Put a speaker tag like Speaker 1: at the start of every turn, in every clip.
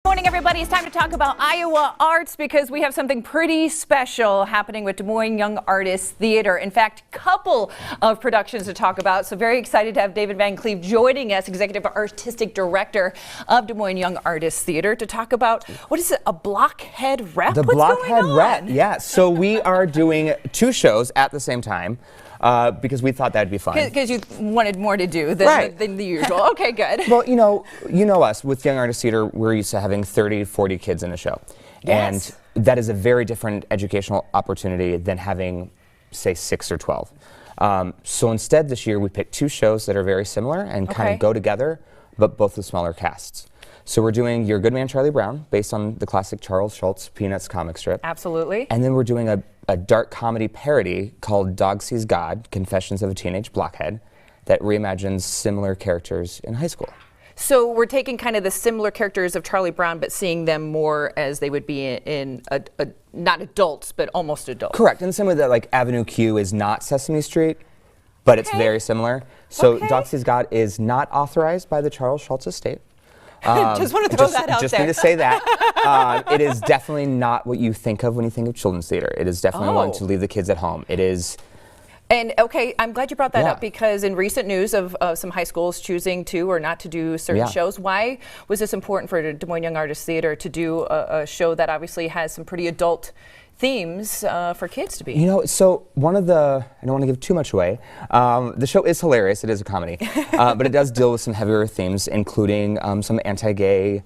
Speaker 1: Morning, everybody. It's time to talk about Iowa arts because we have something pretty special happening with Des Moines Young Artists Theater. In fact, couple of productions to talk about. So very excited to have David Van Cleve joining us, Executive Artistic Director of Des Moines Young Artists Theater, to talk about, what is it, a blockhead rep?
Speaker 2: The blockhead rep, yeah. So we are doing two shows at the same time. Because we thought that'd be fun.
Speaker 1: Because you wanted more to do than the usual. Okay, good.
Speaker 2: Well, you know us with Young Artists Theater. We're used to having 30, 40 kids in a show,
Speaker 1: yes.
Speaker 2: And that is a very different educational opportunity than having, say, 6 or 12. So instead, this year we picked two shows that are very similar and kind of go together, but both with smaller casts. So we're doing Your Good Man, Charlie Brown, based on the classic Charles Schulz Peanuts comic strip.
Speaker 1: Absolutely.
Speaker 2: And then we're doing a dark comedy parody called Dog Sees God, Confessions of a Teenage Blockhead, that reimagines similar characters in high school.
Speaker 1: So we're taking kind of the similar characters of Charlie Brown, but seeing them more as they would be in not adults, but almost adults.
Speaker 2: Correct. In the same way that like Avenue Q is not Sesame Street, but it's very similar. So Dog Sees God is not authorized by the Charles Schulz estate.
Speaker 1: Just want to throw that out
Speaker 2: just
Speaker 1: there.
Speaker 2: Need to say that. It is definitely not what you think of when you think of children's theater. It is definitely one to leave the kids at home. It is.
Speaker 1: And okay, I'm glad you brought that up because in recent news of some high schools choosing to or not to do certain shows, why was this important for Des Moines Young Artists Theater to do a show that obviously has some pretty adult themes for kids to be?
Speaker 2: You know, so one of the, I don't want to give too much away, the show is hilarious, it is a comedy, but it does deal with some heavier themes, including some anti-gay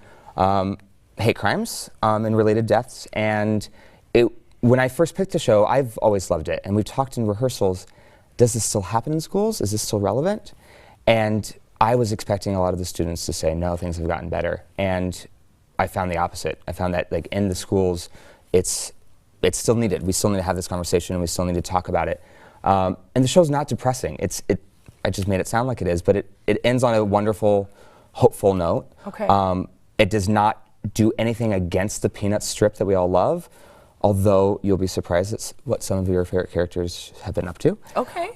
Speaker 2: hate crimes and related deaths. And when I first picked the show, I've always loved it, and we've talked in rehearsals, does this still happen in schools? Is this still relevant? And I was expecting a lot of the students to say, no, things have gotten better. And I found the opposite. I found that like in the schools, it's still needed. We still need to have this conversation, and we still need to talk about it. And the show's not depressing. I just made it sound like it is, but it ends on a wonderful, hopeful note.
Speaker 1: Okay.
Speaker 2: It does not do anything against the Peanuts strip that we all love, although you'll be surprised at what some of your favorite characters have been up to.
Speaker 1: Okay.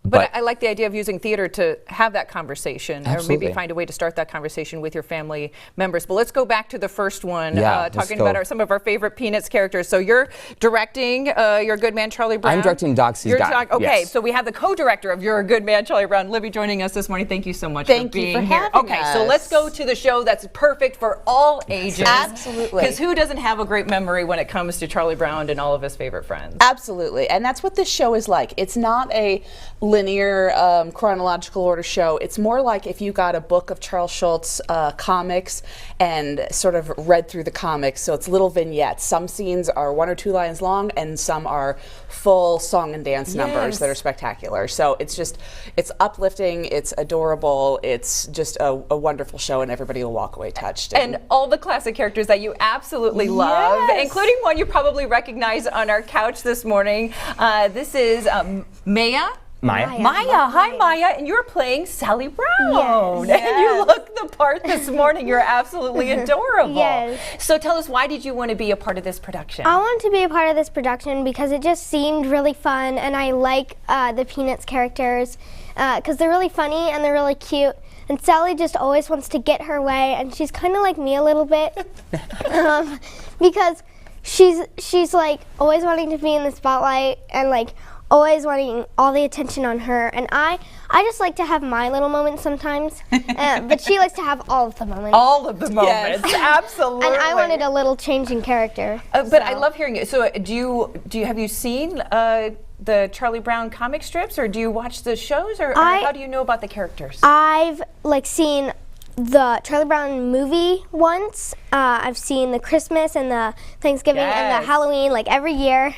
Speaker 1: But I like the idea of using theater to have that conversation, or maybe find a way to start that conversation with your family members. But let's go back to the first one, talking about some of our favorite Peanuts characters. So you're directing Your Good Man, Charlie Brown.
Speaker 2: I'm directing Dog Sees God.
Speaker 1: Okay, so we have the co-director of Your Good Man, Charlie Brown, Libby, joining us this morning. Thank you so much for being here. Okay, so let's go to the show that's perfect for all ages.
Speaker 3: Absolutely.
Speaker 1: Because who doesn't have a great memory when it comes to Charlie Brown and all of his favorite friends?
Speaker 3: Absolutely, and that's what this show is like. It's not a linear chronological order show. It's more like if you got a book of Charles Schulz comics and sort of read through the comics. So it's little vignettes. Some scenes are 1 or 2 lines long, and some are full song and dance numbers that are spectacular. So it's uplifting, it's adorable, it's just a wonderful show, and everybody will walk away touched.
Speaker 1: And all the classic characters that you absolutely love, including one you probably recognize on our couch this morning. This is Maya. Hi, Maya, and you're playing Sally Brown.
Speaker 4: Yes.
Speaker 1: And you look the part this morning. You're absolutely adorable.
Speaker 4: Yes.
Speaker 1: So tell us, why did you want to be a part of this production?
Speaker 4: I wanted to be a part of this production because it just seemed really fun, and I like the Peanuts characters because they're really funny and they're really cute. And Sally just always wants to get her way, and she's kind of like me a little bit because she's like always wanting to be in the spotlight and like always wanting all the attention on her, and I just like to have my little moments sometimes, but she likes to have all of the moments.
Speaker 1: All of the moments, absolutely.
Speaker 4: And I wanted a little change in character.
Speaker 1: But I love hearing it. So have you seen the Charlie Brown comic strips, or do you watch the shows, or how do you know about the characters?
Speaker 4: I've seen the Charlie Brown movie once. I've seen the Christmas and the Thanksgiving and the Halloween every year,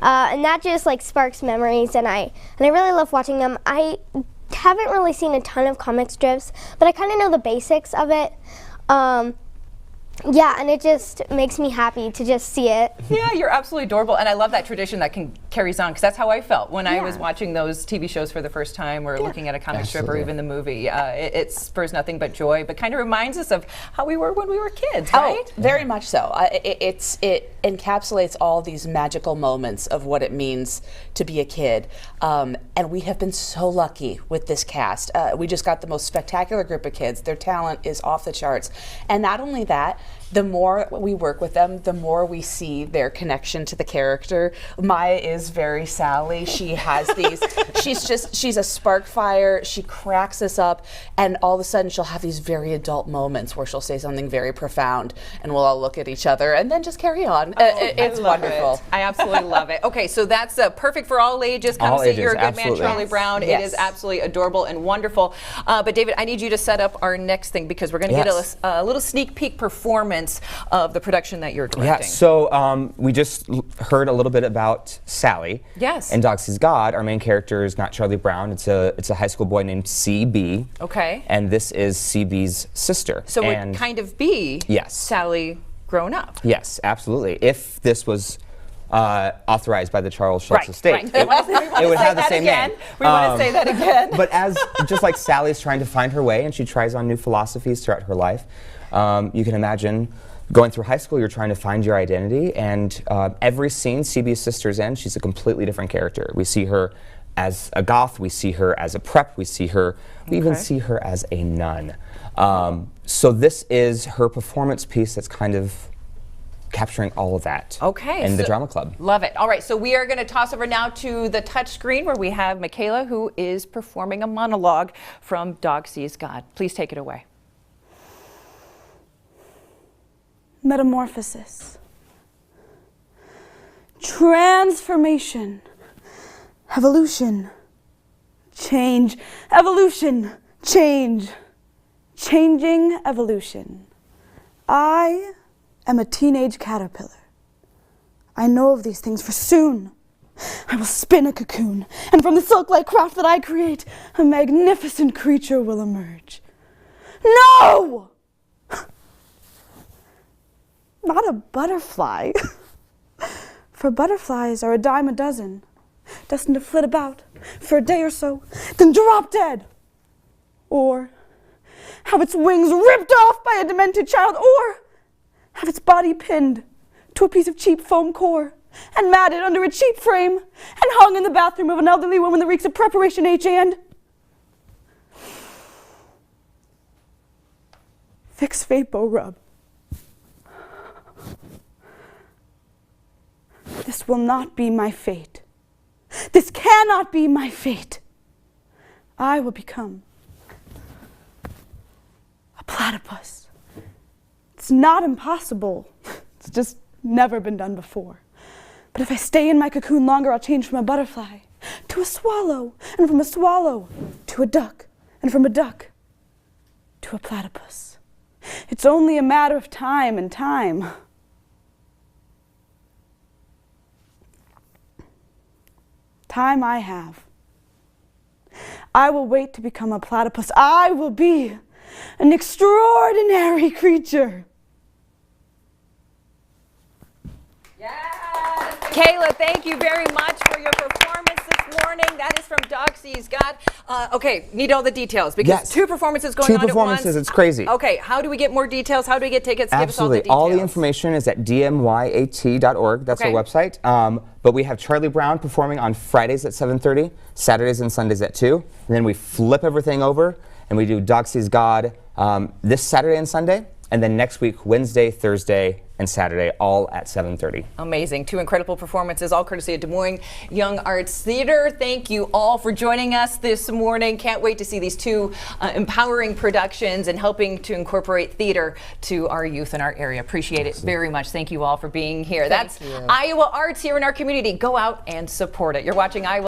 Speaker 4: and that just sparks memories. And I really love watching them. I haven't really seen a ton of comic strips, but I kind of know the basics of it. Yeah, and it just makes me happy to just see it.
Speaker 1: Yeah, you're absolutely adorable, and I love that tradition that carries on, because that's how I felt when I was watching those TV shows for the first time, or looking at a comic strip, or even the movie. It spurs nothing but joy, but kind of reminds us of how we were when we were kids, right?
Speaker 3: Oh, very much so. It encapsulates all these magical moments of what it means to be a kid, and we have been so lucky with this cast. We just got the most spectacular group of kids. Their talent is off the charts, and not only that, the more we work with them, the more we see their connection to the character. Maya is very Sally. She has these, she's a spark fire. She cracks us up, and all of a sudden she'll have these very adult moments where she'll say something very profound, and we'll all look at each other and then just carry on. It's wonderful.
Speaker 1: I absolutely love it. Okay, so that's perfect for all ages. Come
Speaker 2: All
Speaker 1: see
Speaker 2: ages,
Speaker 1: You're a Good
Speaker 2: absolutely.
Speaker 1: Man, Charlie Brown.
Speaker 3: Yes.
Speaker 1: It is absolutely adorable and wonderful. But David, I need you to set up our next thing because we're going to
Speaker 2: Yes.
Speaker 1: get a little sneak peek performance of the production that you're
Speaker 2: Yeah,
Speaker 1: directing.
Speaker 2: so we just heard a little bit about Sally.
Speaker 1: Yes.
Speaker 2: And Dog Sees God. Our main character is not Charlie Brown. It's a high school boy named CB.
Speaker 1: Okay.
Speaker 2: And this is CB's sister.
Speaker 1: So it
Speaker 2: and
Speaker 1: would kind of be
Speaker 2: Yes.
Speaker 1: Sally grown up.
Speaker 2: Yes, absolutely. If this was authorized by the Charles Schultz estate,
Speaker 1: Right. We want to
Speaker 2: it would
Speaker 1: say
Speaker 2: have the
Speaker 1: that
Speaker 2: same
Speaker 1: again.
Speaker 2: name.
Speaker 1: We want to say that again.
Speaker 2: But as just like Sally's trying to find her way and she tries on new philosophies throughout her life, you can imagine going through high school, you're trying to find your identity, and every scene CB's sister's in, she's a completely different character. We see her as a goth, we see her as a prep, we even see her as a nun. So this is her performance piece that's kind of capturing all of that in the drama club.
Speaker 1: Love it. All right, so we are going to toss over now to the touch screen where we have Michaela, who is performing a monologue from Dog Sees God. Please take it away.
Speaker 5: Metamorphosis, transformation, evolution, change, evolution, change, changing evolution. I am a teenage caterpillar. I know of these things, for soon I will spin a cocoon, and from the silk-like craft that I create, a magnificent creature will emerge. No! Not a butterfly. For butterflies are a dime a dozen, destined to flit about for a day or so, then drop dead. Or have its wings ripped off by a demented child, or have its body pinned to a piece of cheap foam core and matted under a cheap frame and hung in the bathroom of an elderly woman that reeks of Preparation H and Vicks Vapo Rub. This will not be my fate. This cannot be my fate. I will become a platypus. It's not impossible. It's just never been done before. But if I stay in my cocoon longer, I'll change from a butterfly to a swallow, and from a swallow to a duck, and from a duck to a platypus. It's only a matter of time and time. Time I have. I will wait to become a platypus. I will be an extraordinary creature.
Speaker 1: Yes. Kayla, thank you very much for your performance this morning. That is from Dog Sees God. Okay, need all the details because two performances going on at once.
Speaker 2: Two performances, it's crazy.
Speaker 1: Okay, how do we get more details? How do we get tickets?
Speaker 2: Absolutely.
Speaker 1: Give us all the details.
Speaker 2: All the information is at dmyat.org. That's our website. But we have Charlie Brown performing on Fridays at 7:30, Saturdays and Sundays at 2. And then we flip everything over and we do Dog Sees God this Saturday and Sunday. And then next week, Wednesday, Thursday, and Saturday, all at 7:30.
Speaker 1: Amazing. Two incredible performances, all courtesy of Des Moines Young Arts Theater. Thank you all for joining us this morning. Can't wait to see these two empowering productions and helping to incorporate theater to our youth in our area. Appreciate it very much. Thank you all for being here. That's Iowa Arts here in our community. Go out and support it. You're watching Iowa.